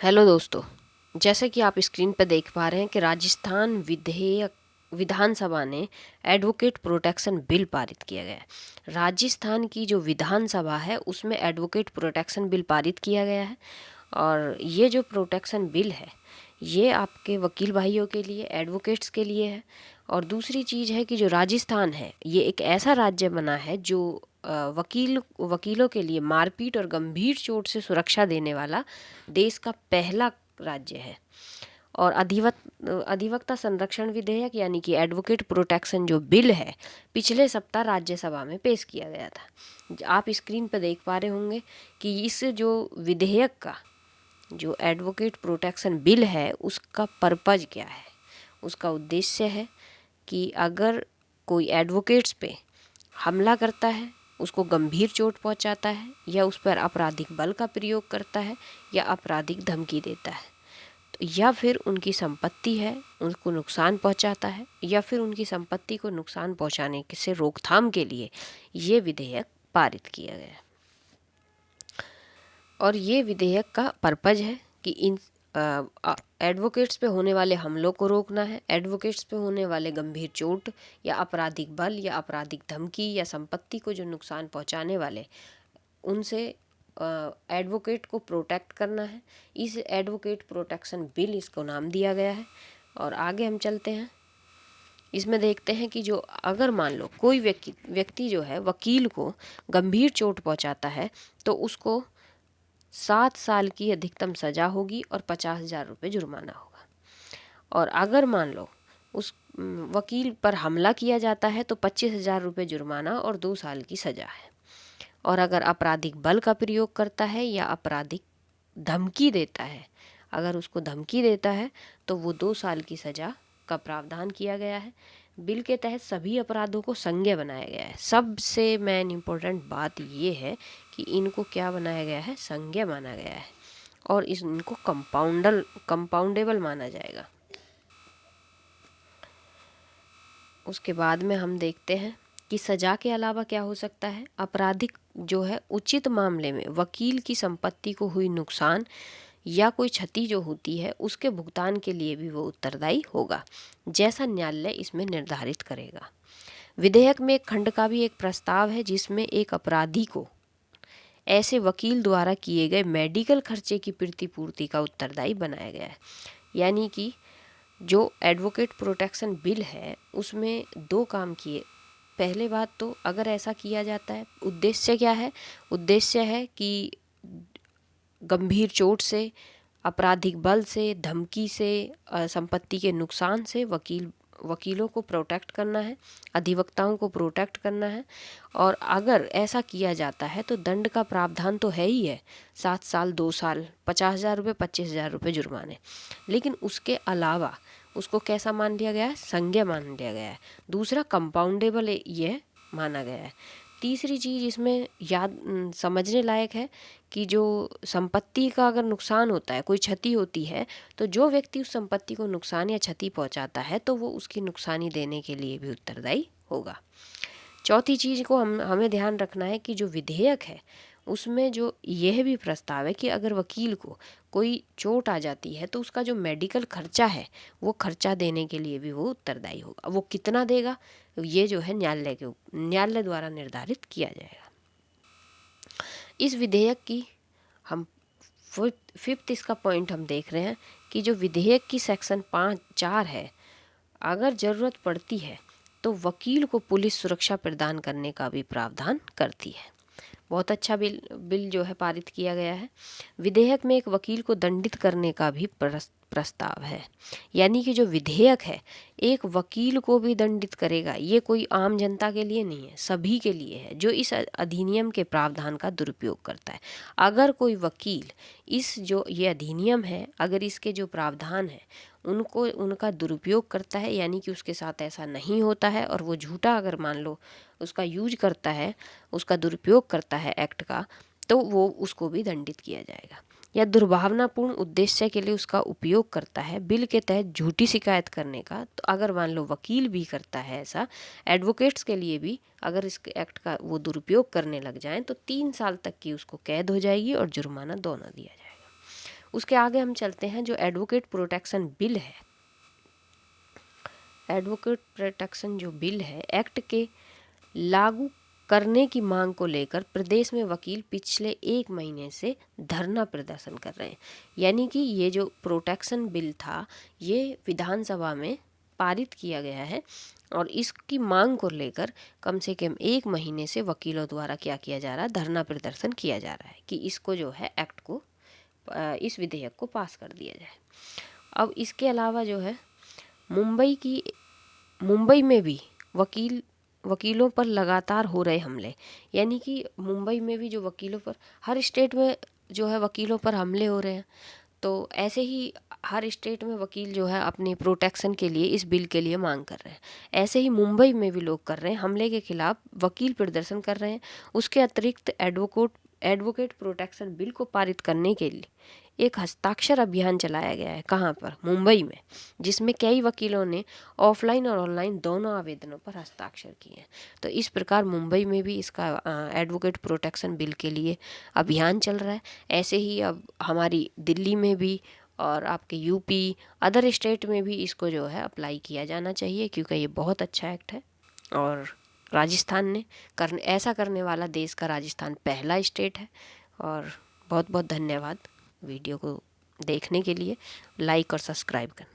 Hello दोस्तों, जैसे कि आप स्क्रीन पर देख पा रहे हैं कि राजस्थान विधानसभा ने एडवोकेट प्रोटेक्शन बिल पारित किया गया है। राजस्थान की जो विधानसभा है उसमें एडवोकेट प्रोटेक्शन बिल पारित किया गया है। और ये जो प्रोटेक्शन बिल है ये आपके वकील भाइयों के लिए, एडवोकेट्स के लिए है। और दूसरी चीज़ है कि जो राजस्थान है ये एक ऐसा राज्य बना है जो वकीलों के लिए मारपीट और गंभीर चोट से सुरक्षा देने वाला देश का पहला राज्य है। और अधिवक्ता संरक्षण विधेयक यानी कि एडवोकेट प्रोटेक्शन जो बिल है पिछले सप्ताह राज्यसभा में पेश किया गया था। आप स्क्रीन पर देख पा रहे होंगे कि इस जो विधेयक का जो एडवोकेट प्रोटेक्शन बिल है उसका पर्पज क्या है। उसका उद्देश्य है कि अगर कोई एडवोकेट्स पे हमला करता है, उसको गंभीर चोट पहुंचाता है या उस पर आपराधिक बल का प्रयोग करता है या आपराधिक धमकी देता है, तो या फिर उनकी संपत्ति है उनको नुकसान पहुंचाता है या फिर उनकी संपत्ति को नुकसान पहुंचाने से रोकथाम के लिए ये विधेयक पारित किया गया। और ये विधेयक का पर्पज है कि इन एडवोकेट्स पे होने वाले हमलों को रोकना है, एडवोकेट्स पे होने वाले गंभीर चोट या आपराधिक बल या आपराधिक धमकी या संपत्ति को जो नुकसान पहुंचाने वाले उनसे एडवोकेट को प्रोटेक्ट करना है। इस एडवोकेट प्रोटेक्शन बिल इसको नाम दिया गया है। और आगे हम चलते हैं, इसमें देखते हैं कि जो अगर मान लो कोई व्यक्ति जो है वकील को गंभीर चोट पहुंचाता है तो उसको 7 साल की अधिकतम सज़ा होगी और 50,000 रुपये जुर्माना होगा। और अगर मान लो उस वकील पर हमला किया जाता है तो 25,000 रुपये जुर्माना और 2 साल की सज़ा है। और अगर आपराधिक बल का प्रयोग करता है या आपराधिक धमकी देता है, अगर उसको धमकी देता है तो वो 2 साल की सज़ा का प्रावधान किया गया है। बिल के तहत सभी अपराधों को संज्ञेय बनाया गया है। सबसे मेन इम्पोर्टेंट बात ये है कि इनको क्या बनाया गया है, संज्ञेय माना गया है। और इनको कंपाउंडेबल माना जाएगा। उसके बाद में हम देखते हैं कि सजा के अलावा क्या हो सकता है। आपराधिक जो है उचित मामले में वकील की संपत्ति को हुई नुकसान या कोई क्षति जो होती है उसके भुगतान के लिए भी वो उत्तरदायी होगा, जैसा न्यायालय इसमें निर्धारित करेगा। विधेयक में एक खंड का भी एक प्रस्ताव है जिसमें एक अपराधी को ऐसे वकील द्वारा किए गए मेडिकल खर्चे की प्रतिपूर्ति का उत्तरदायी बनाया गया है। यानी कि जो एडवोकेट प्रोटेक्शन बिल है उसमें 2 काम किए। पहले बात तो अगर ऐसा किया जाता है, उद्देश्य क्या है, उद्देश्य है कि गंभीर चोट से, आपराधिक बल से, धमकी से, संपत्ति के नुकसान से वकीलों को प्रोटेक्ट करना है, अधिवक्ताओं को प्रोटेक्ट करना है। और अगर ऐसा किया जाता है तो दंड का प्रावधान तो है ही है, 7 साल, 2 साल, 50,000 रुपये, 25,000 रुपये जुर्माने। लेकिन उसके अलावा उसको कैसा मान लिया गया है, संज्ञेय मान लिया गया है। दूसरा कंपाउंडेबल ये माना गया है। तीसरी चीज़ इसमें समझने लायक है कि जो संपत्ति का अगर नुकसान होता है, कोई क्षति होती है, तो जो व्यक्ति उस संपत्ति को नुकसान या क्षति पहुंचाता है तो वो उसकी नुकसानी देने के लिए भी उत्तरदायी होगा। चौथी चीज़ को हमें ध्यान रखना है कि जो विधेयक है उसमें जो यह भी प्रस्ताव है कि अगर वकील को कोई चोट आ जाती है तो उसका जो मेडिकल खर्चा है वो खर्चा देने के लिए भी वो उत्तरदायी होगा। वो कितना देगा ये जो है न्यायालय द्वारा निर्धारित किया जाएगा। इस विधेयक की हम फिफ्थ इसका पॉइंट हम देख रहे हैं कि जो विधेयक की सेक्शन 5(4) है, अगर ज़रूरत पड़ती है तो वकील को पुलिस सुरक्षा प्रदान करने का भी प्रावधान करती है। बहुत अच्छा बिल जो है पारित किया गया है। विधेयक में एक वकील को दंडित करने का भी प्रस्ताव है। यानी कि जो विधेयक है एक वकील को भी दंडित करेगा। ये कोई आम जनता के लिए नहीं है, सभी के लिए है जो इस अधिनियम के प्रावधान का दुरुपयोग करता है। अगर कोई वकील इस जो ये अधिनियम है, अगर इसके जो प्रावधान है उनका दुरुपयोग करता है, यानी कि उसके साथ ऐसा नहीं होता है और वो झूठा अगर मान लो उसका यूज करता है, उसका दुरुपयोग करता है एक्ट का, तो वो उसको भी दंडित किया जाएगा। या दुर्भावनापूर्ण उद्देश्य के लिए उसका उपयोग करता है बिल के तहत झूठी शिकायत करने का, तो अगर मान लो वकील भी करता है ऐसा, एडवोकेट्स के लिए भी अगर इस एक्ट का वो दुरुपयोग करने लग जाएं तो 3 साल तक की उसको कैद हो जाएगी और जुर्माना दोनों दिया जाएगा। उसके आगे हम चलते हैं। जो एडवोकेट प्रोटेक्शन बिल है, एडवोकेट प्रोटेक्शन जो बिल है, एक्ट के लागू करने की मांग को लेकर प्रदेश में वकील पिछले 1 महीने से धरना प्रदर्शन कर रहे हैं। यानी कि ये जो प्रोटेक्शन बिल था ये विधानसभा में पारित किया गया है और इसकी मांग को लेकर कम से कम 1 महीने से वकीलों द्वारा क्या किया जा रहा है, धरना प्रदर्शन किया जा रहा है कि इसको जो है एक्ट को, इस विधेयक को पास कर दिया जाए। अब इसके अलावा जो है मुंबई में भी वकीलों पर लगातार हो रहे हमले। यानी कि मुंबई में भी जो वकीलों पर, हर स्टेट में जो है वकीलों पर हमले हो रहे हैं, तो ऐसे ही हर स्टेट में वकील जो है अपनी प्रोटेक्शन के लिए इस बिल के लिए मांग कर रहे हैं। ऐसे ही मुंबई में भी लोग कर रहे हैं, हमले के खिलाफ वकील प्रदर्शन कर रहे हैं। उसके अतिरिक्त एडवोकेट प्रोटेक्शन बिल को पारित करने के लिए एक हस्ताक्षर अभियान चलाया गया है। कहाँ पर? मुंबई में, जिसमें कई वकीलों ने ऑफलाइन और ऑनलाइन दोनों आवेदनों पर हस्ताक्षर किए हैं। तो इस प्रकार मुंबई में भी इसका एडवोकेट प्रोटेक्शन बिल के लिए अभियान चल रहा है। ऐसे ही अब हमारी दिल्ली में भी और आपके यूपी, अदर स्टेट में भी इसको जो है अप्लाई किया जाना चाहिए, क्योंकि ये बहुत अच्छा एक्ट है। और राजस्थान ने ऐसा करने वाला देश का राजस्थान पहला स्टेट है। और बहुत बहुत धन्यवाद वीडियो को देखने के लिए। लाइक और सब्सक्राइब करना।